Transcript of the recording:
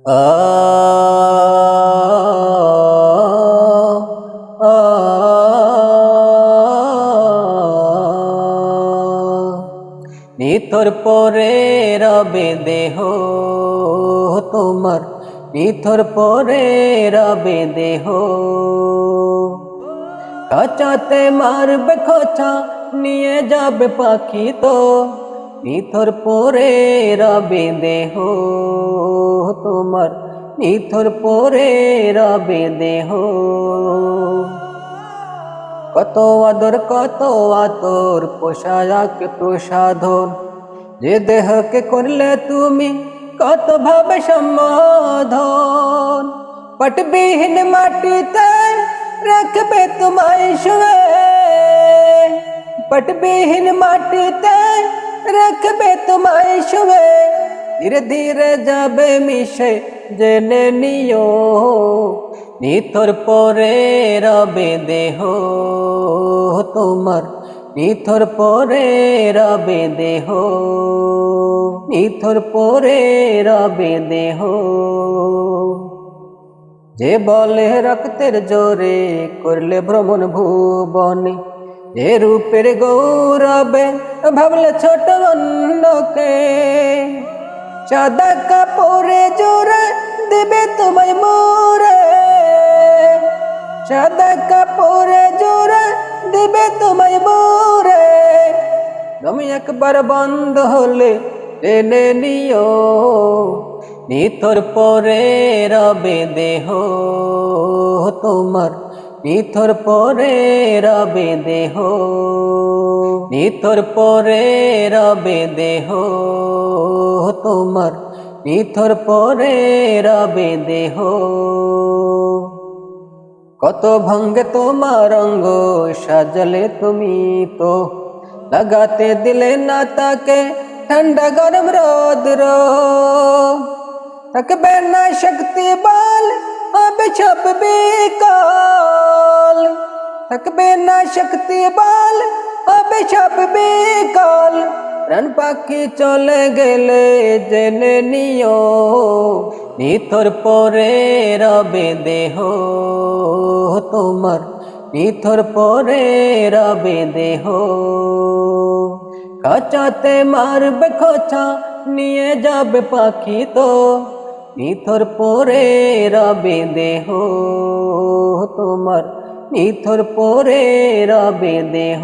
আ আ নিথর পরে রবে দেহ তোমার, নিথর পরে রবে দেহ। খাঁচাতে মারবে খোঁচা, নিয়ে যাবে পাখি তো, নিথর পরে রবে দেহ তোমার, নিথর পরে রবে দেহ। কত আদর কত আতর, পোশাক প্রসাধন, যে দেহকে করলে তুমি কত ভাবে সম্বোধন। পটবিহীন মাটিতে রাখবে তোমায় শুয়ে, পটবিহীন মাটিতে রাখবে তোমায় শুয়ে। ধীরে ধীরে যাবে মিশে জেনে নিও, নিথর পরে রবে দেহ তোমার, নিথর পরে রবে দেহ, নিথর পরে রবে দেহ। যে বলে রক্তের জোরে করলে ভ্রমণ ভুবনে, যে রূপের গৌরবে ভাবলে ছোট অন্যকে, সাদা কাপড়ে জোরে দেবে তোমায় মোরে, সাদা কাপড়ে জোরে দেবে তোমায় মোরে। তুমি একবার বন্ধ হলে টেনে নিও, নিথর পরে রবে দেহ তোমার, নিথর পরে রবে দেহ, নিথর পরে রবে দেহ তোমার, নিথর পরে রবে দেহ। কত ভঙ্গে তোমার অঙ্গ সাজলে তুমি তো, লাগাতে দিলে না তাকে ঠান্ডা গরম রৌদ্র। থাকবে না শক্তি বল হবে সব বিকল, থাকবে না শক্তি বল হবে সব বিকল। প্রাণ পাখি চলে গেলে জেনে নিও, নিথর পরে রবে দেহ তোমার, নিথর পরে রবে দেহ। খাঁচাতে মারবে খোঁচা, নিয়ে যাবে পাখি তো, নিথর পরে রবে দেহ তোমার, নিথর পরে রবে দেহ।